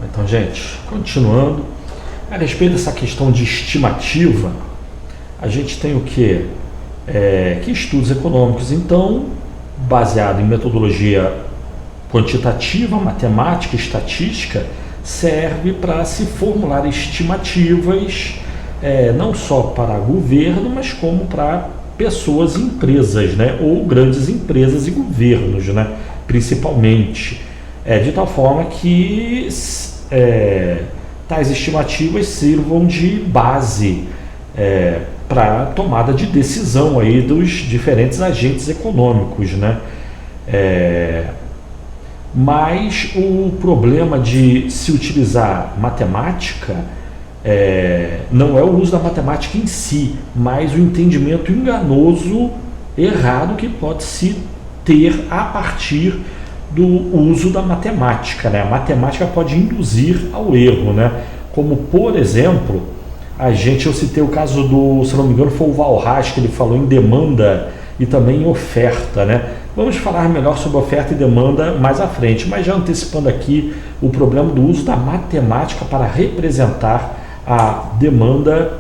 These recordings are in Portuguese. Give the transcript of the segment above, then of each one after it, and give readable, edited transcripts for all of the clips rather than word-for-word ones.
Então, gente, continuando, a respeito dessa questão de estimativa, a gente tem o quê? Que estudos econômicos, então, baseado em metodologia quantitativa, matemática, estatística, serve para se formular estimativas, não só para governo, mas como para pessoas e empresas, né? Ou grandes empresas e governos, né? Principalmente. De tal forma que tais estimativas sirvam de base para a tomada de decisão aí dos diferentes agentes econômicos, né? Mas o problema de se utilizar matemática não é o uso da matemática em si, mas o entendimento enganoso, errado que pode se ter a partir do uso da matemática, né? A matemática pode induzir ao erro, né? Como, por exemplo, eu citei o caso do, se não me engano, foi o Walras, que ele falou em demanda e também em oferta, né? Vamos falar melhor sobre oferta e demanda mais à frente, mas já antecipando aqui o problema do uso da matemática para representar a demanda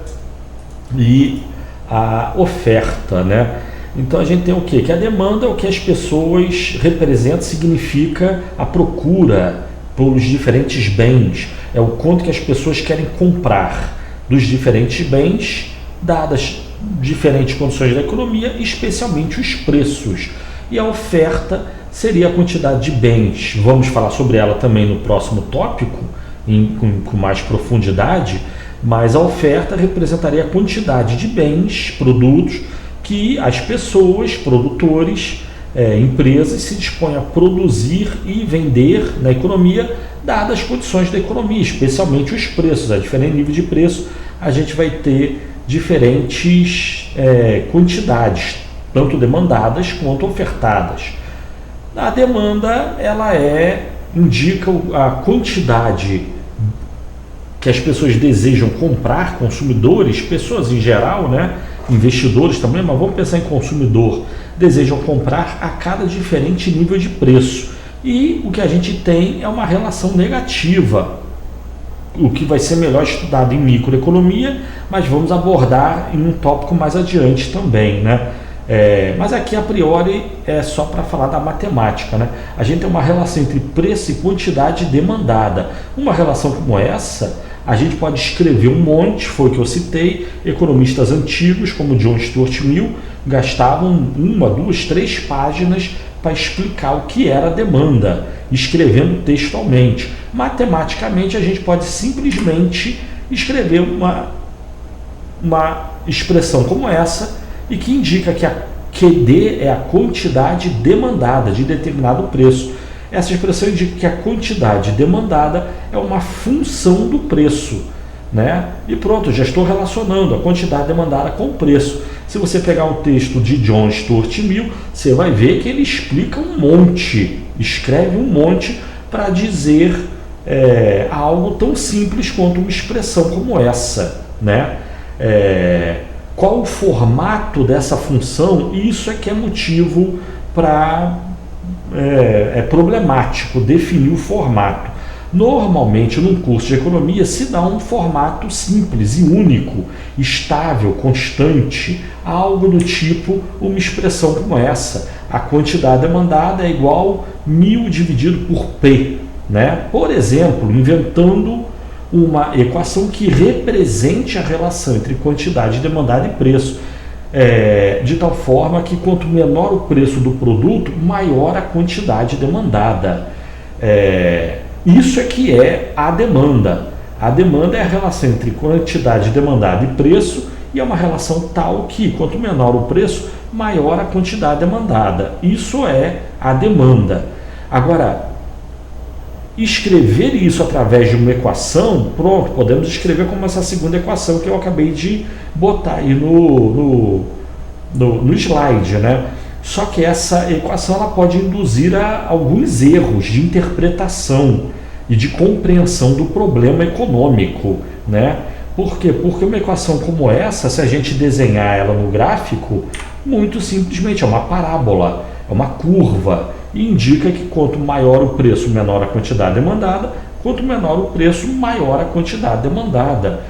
e a oferta, né? Então a gente tem o quê? Que a demanda é o que as pessoas representam, significa a procura pelos diferentes bens, é o quanto que as pessoas querem comprar dos diferentes bens, dadas diferentes condições da economia, especialmente os preços. E a oferta seria a quantidade de bens. Vamos falar sobre ela também no próximo tópico, com mais profundidade, mas a oferta representaria a quantidade de bens, produtos, que as pessoas, produtores, empresas se dispõem a produzir e vender na economia, dadas as condições da economia, especialmente os preços. A diferente nível de preço, a gente vai ter diferentes quantidades, tanto demandadas quanto ofertadas. A demanda, ela indica a quantidade que as pessoas desejam comprar, consumidores, pessoas em geral, né? Investidores também, mas vamos pensar em consumidor, desejam comprar a cada diferente nível de preço. E o que a gente tem é uma relação negativa, o que vai ser melhor estudado em microeconomia, mas vamos abordar em um tópico mais adiante também, né? Mas aqui a priori é só para falar da matemática, né? A gente tem uma relação entre preço e quantidade demandada. Uma relação como essa, a gente pode escrever um monte, foi o que eu citei. Economistas antigos, como John Stuart Mill, gastavam 1, 2, 3 páginas para explicar o que era demanda, escrevendo textualmente. Matematicamente, a gente pode simplesmente escrever uma expressão como essa, e que indica que a QD é a quantidade demandada de determinado preço. Essa expressão indica que a quantidade demandada é uma função do preço, né? E pronto, já estou relacionando a quantidade demandada com o preço. Se você pegar um texto de John Stuart Mill, você vai ver que ele explica um monte, escreve um monte para dizer algo tão simples quanto uma expressão como essa, né? Qual o formato dessa função? Isso que é motivo para problemático definir o formato. Normalmente, num curso de economia, se dá um formato simples e único, estável, constante, algo do tipo uma expressão como essa. A quantidade demandada é igual 1000 dividido por P, né? Por exemplo, inventando uma equação que represente a relação entre quantidade demandada e preço, de tal forma que quanto menor o preço do produto, maior a quantidade demandada. Isso que é a demanda. A demanda é a relação entre quantidade demandada e preço, e é uma relação tal que quanto menor o preço, maior a quantidade demandada. Isso é a demanda. Agora, escrever isso através de uma equação, pronto, podemos escrever como essa segunda equação que eu acabei de botar aí no slide, né? Só que essa equação ela pode induzir a alguns erros de interpretação e de compreensão do problema econômico, né? Por quê? Porque uma equação como essa, se a gente desenhar ela no gráfico, muito simplesmente é uma parábola, é uma curva, e indica que quanto maior o preço, menor a quantidade demandada, Quanto menor o preço, maior a quantidade demandada.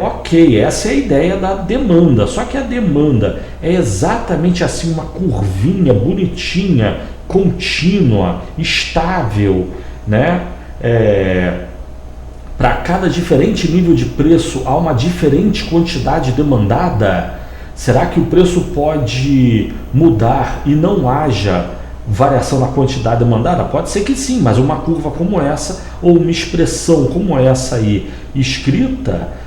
Ok, essa é a ideia da demanda, só que a demanda é exatamente assim, uma curvinha bonitinha, contínua, estável, né? Para cada diferente nível de preço há uma diferente quantidade demandada. Será que o preço pode mudar e não haja variação na quantidade demandada? Pode ser que sim, mas uma curva como essa ou uma expressão como essa aí escrita,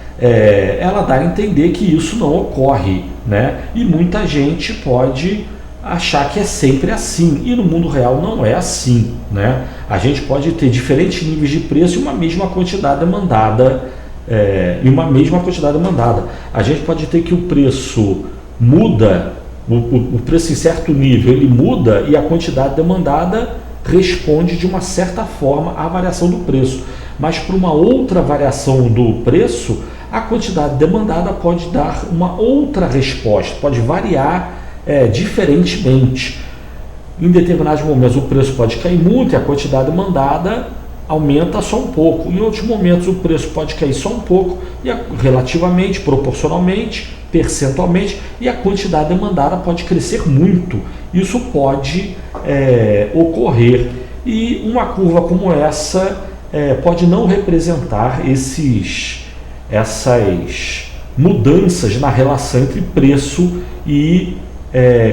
ela dá a entender que isso não ocorre, né? E muita gente pode achar que é sempre assim, e no mundo real não é assim, né? A gente pode ter diferentes níveis de preço e uma mesma quantidade demandada, A gente pode ter que o preço muda, o preço em certo nível ele muda e a quantidade demandada responde de uma certa forma à variação do preço, mas para uma outra variação do preço, a quantidade demandada pode dar uma outra resposta, pode variar diferentemente. Em determinados momentos o preço pode cair muito e a quantidade demandada aumenta só um pouco. Em outros momentos o preço pode cair só um pouco, e relativamente, proporcionalmente, percentualmente, e a quantidade demandada pode crescer muito. Isso pode ocorrer. E uma curva como essa pode não representar essas mudanças na relação entre preço e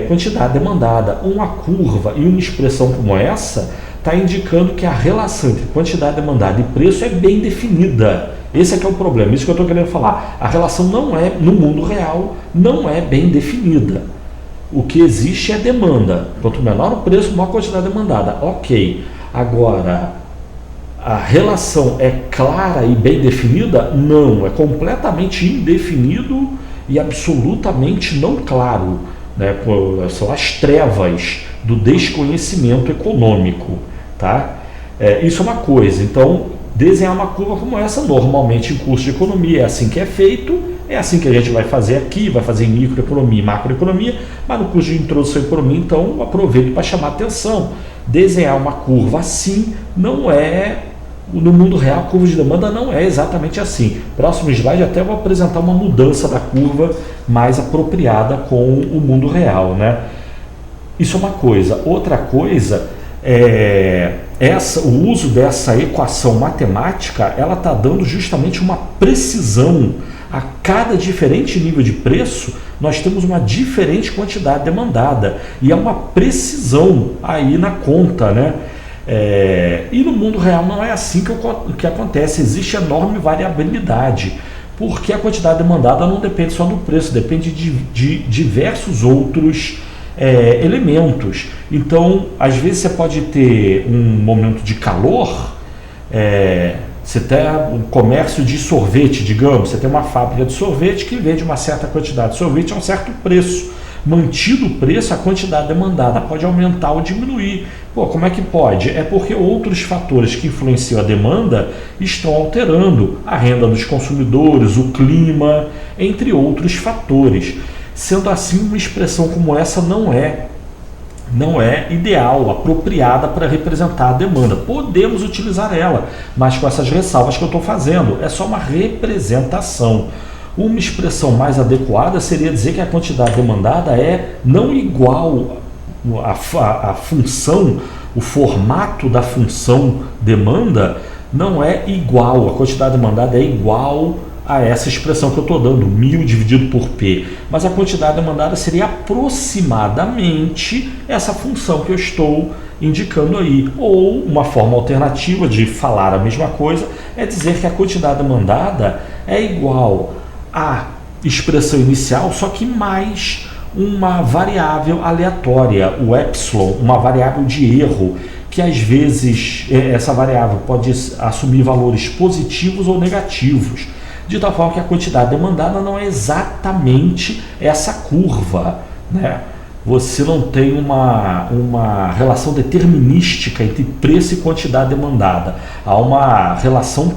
quantidade demandada. Uma curva e uma expressão como essa está indicando que a relação entre quantidade demandada e preço é bem definida. Esse é que é o problema, isso que eu estou querendo falar. A relação no mundo real, não é bem definida. O que existe é demanda. Quanto menor o preço, maior a quantidade demandada. Ok. Agora, a relação é clara e bem definida? Não, é completamente indefinido e absolutamente não claro, né? São as trevas do desconhecimento econômico, tá? Isso é uma coisa. Então, desenhar uma curva como essa, normalmente em curso de economia é assim que é feito, é assim que a gente vai fazer aqui, vai fazer em microeconomia e macroeconomia, mas no curso de introdução à economia, então, aproveito para chamar a atenção. Desenhar uma curva assim não é... No mundo real, a curva de demanda não é exatamente assim. Próximo slide até vou apresentar uma mudança da curva mais apropriada com o mundo real, né? Isso é uma coisa. Outra coisa o uso dessa equação matemática, ela está dando justamente uma precisão. A cada diferente nível de preço, nós temos uma diferente quantidade demandada. E é uma precisão aí na conta, né? E no mundo real não é assim que acontece, existe enorme variabilidade, porque a quantidade demandada não depende só do preço, depende de diversos outros elementos. Então, às vezes você pode ter um momento de calor, você tem um comércio de sorvete, digamos, você tem uma fábrica de sorvete que vende uma certa quantidade de sorvete a um certo preço. Mantido o preço, a quantidade demandada pode aumentar ou diminuir. Como é que pode? É porque outros fatores que influenciam a demanda estão alterando a renda dos consumidores, o clima, entre outros fatores. Sendo assim, uma expressão como essa não é ideal, apropriada para representar a demanda. Podemos utilizar ela, mas com essas ressalvas que eu estou fazendo, é só uma representação. Uma expressão mais adequada seria dizer que a quantidade demandada é não igual a função, o formato da função demanda não é igual, a quantidade demandada é igual a essa expressão que eu estou dando, 1000 dividido por P, mas a quantidade demandada seria aproximadamente essa função que eu estou indicando aí. Ou uma forma alternativa de falar a mesma coisa é dizer que a quantidade demandada é igual a expressão inicial, só que mais uma variável aleatória, o epsilon, uma variável de erro, que às vezes essa variável pode assumir valores positivos ou negativos, de tal forma que a quantidade demandada não é exatamente essa curva, né? Você não tem uma relação determinística entre preço e quantidade demandada, há uma relação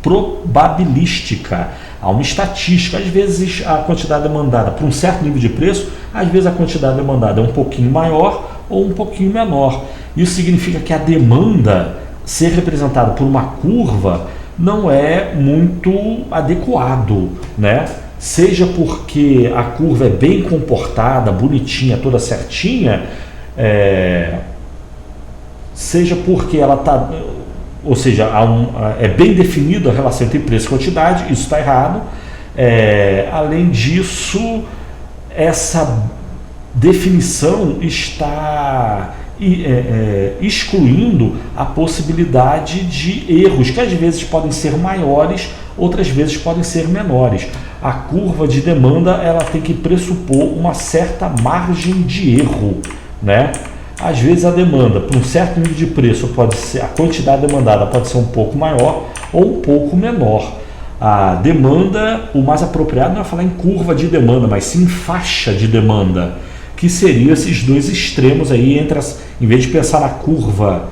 probabilística, há uma estatística. Às vezes a quantidade demandada para um certo nível de preço, às vezes a quantidade demandada é um pouquinho maior ou um pouquinho menor. Isso significa que a demanda ser representado por uma curva não é muito adequado, né? Seja porque a curva é bem comportada, bonitinha, toda certinha, seja porque ela está, ou seja, é bem definida a relação entre preço e quantidade, isso está errado. Além disso, essa definição está excluindo a possibilidade de erros, que às vezes podem ser maiores, outras vezes podem ser menores. A curva de demanda, ela tem que pressupor uma certa margem de erro, né? Às vezes a demanda, para um certo nível de preço, pode ser, a quantidade demandada pode ser um pouco maior ou um pouco menor. A demanda, o mais apropriado não é falar em curva de demanda, mas sim em faixa de demanda, que seriam esses dois extremos aí, em vez de pensar na curva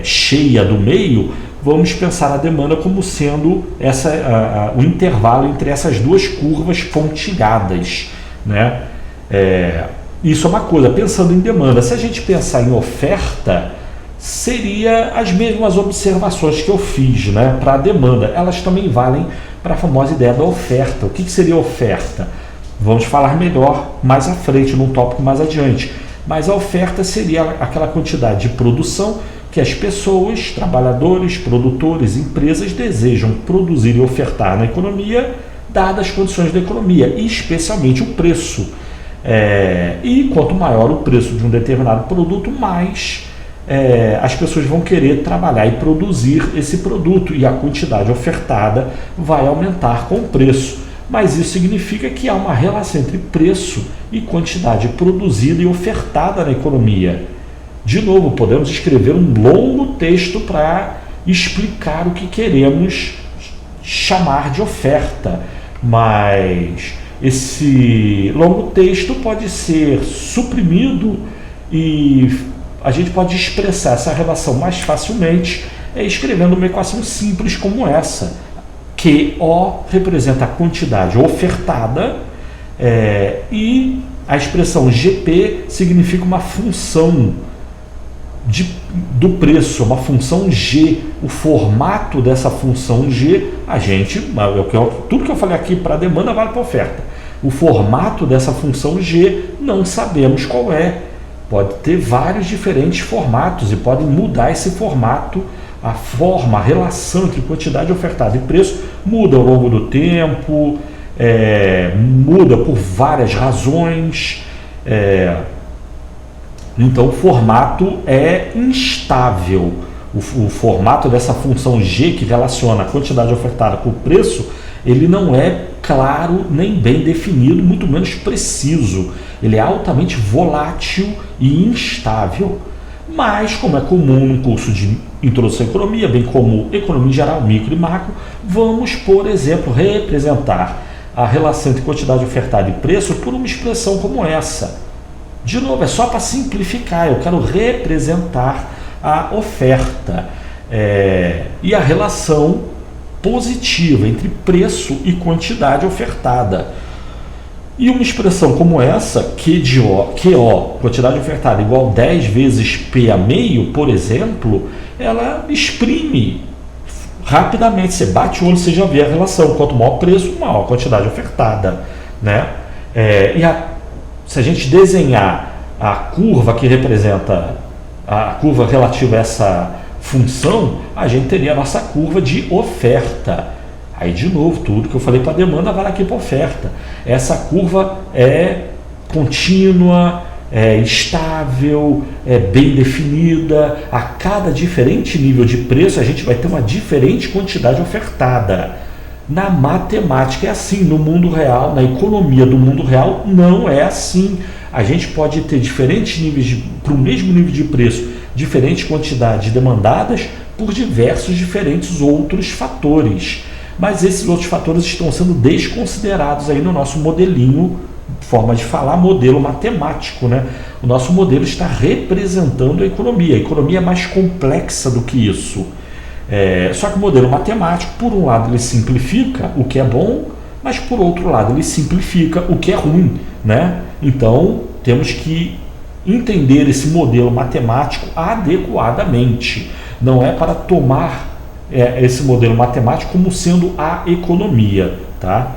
cheia do meio, vamos pensar a demanda como sendo o intervalo entre essas duas curvas pontilhadas, né? Isso é uma coisa. Pensando em demanda, se a gente pensar em oferta, seria as mesmas observações que eu fiz, né, para a demanda. Elas também valem para a famosa ideia da oferta. O que seria oferta? Vamos falar melhor mais à frente, num tópico mais adiante. Mas a oferta seria aquela quantidade de produção que as pessoas, trabalhadores, produtores, empresas desejam produzir e ofertar na economia, dadas as condições da economia, e especialmente o preço. E quanto maior o preço de um determinado produto, mais as pessoas vão querer trabalhar e produzir esse produto, e a quantidade ofertada vai aumentar com o preço. Mas isso significa que há uma relação entre preço e quantidade produzida e ofertada na economia. De novo, podemos escrever um longo texto para explicar o que queremos chamar de oferta, mas esse longo texto pode ser suprimido e a gente pode expressar essa relação mais facilmente escrevendo uma equação simples como essa. QO representa a quantidade ofertada e a expressão GP significa uma função do preço, uma função G. O formato dessa função G, tudo que eu falei aqui para a demanda vale para a oferta. O formato dessa função G não sabemos qual é. Pode ter vários diferentes formatos e podem mudar esse formato. A forma, a relação entre quantidade ofertada e preço muda ao longo do tempo, muda por várias razões. Então o formato é instável. O formato dessa função G, que relaciona a quantidade ofertada com o preço, ele não é claro nem bem definido, muito menos preciso. Ele é altamente volátil e instável. Mas, como é comum no curso de Introdução à Economia, bem como Economia em geral, micro e macro, vamos, por exemplo, representar a relação entre quantidade ofertada e preço por uma expressão como essa. De novo, é só para simplificar, eu quero representar a oferta e a relação positiva entre preço e quantidade ofertada. E uma expressão como essa, QO, quantidade ofertada, igual 10 vezes P a meio, por exemplo, ela exprime rapidamente. Você bate o olho, você já vê a relação. Quanto maior o preço, maior a quantidade ofertada, né? Se a gente desenhar a curva que representa a curva relativa a essa função, a gente teria a nossa curva de oferta. Aí, de novo, tudo que eu falei para a demanda vale aqui para a oferta. Essa curva é contínua, é estável, é bem definida. A cada diferente nível de preço, a gente vai ter uma diferente quantidade ofertada. Na matemática é assim, no mundo real, na economia do mundo real, não é assim. A gente pode ter diferentes níveis, para o mesmo nível de preço, diferentes quantidades demandadas por diversos diferentes outros fatores. Mas esses outros fatores estão sendo desconsiderados aí no nosso modelinho, forma de falar, modelo matemático, né? O nosso modelo está representando a economia. A economia é mais complexa do que isso. Só que o modelo matemático, por um lado, ele simplifica o que é bom, mas por outro lado, ele simplifica o que é ruim, né? Então, temos que entender esse modelo matemático adequadamente. Não é para tomar esse modelo matemático como sendo a economia, tá?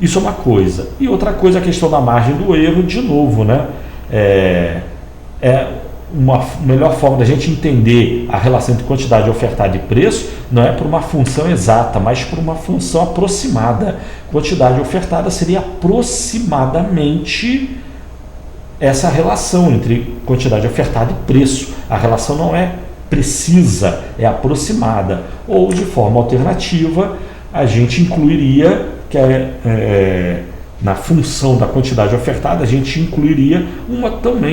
Isso é uma coisa. E outra coisa, a questão da margem do erro, de novo, né? Uma melhor forma da gente entender a relação entre quantidade ofertada e preço não é por uma função exata, mas por uma função aproximada. Quantidade ofertada seria aproximadamente essa relação entre quantidade ofertada e preço. A relação não é precisa, é aproximada. Ou, de forma alternativa, a gente incluiria na função da quantidade ofertada, a gente incluiria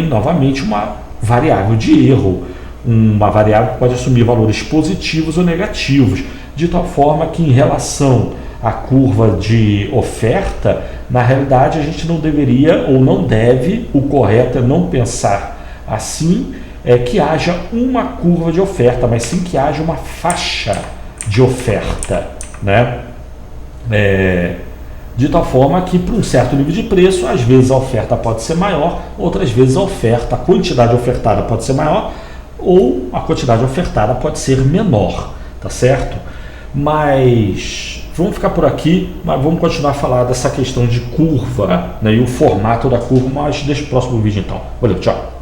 novamente uma variável de erro, uma variável que pode assumir valores positivos ou negativos, de tal forma que, em relação à curva de oferta, na realidade a gente não deveria ou não deve, o correto é não pensar assim, que haja uma curva de oferta, mas sim que haja uma faixa de oferta, né? De tal forma que, para um certo nível de preço, às vezes a oferta pode ser maior, outras vezes a quantidade ofertada pode ser maior, ou a quantidade ofertada pode ser menor, tá certo? Mas vamos ficar por aqui, mas vamos continuar a falar dessa questão de curva, né, e o formato da curva, mas deixa o próximo vídeo então. Valeu, tchau!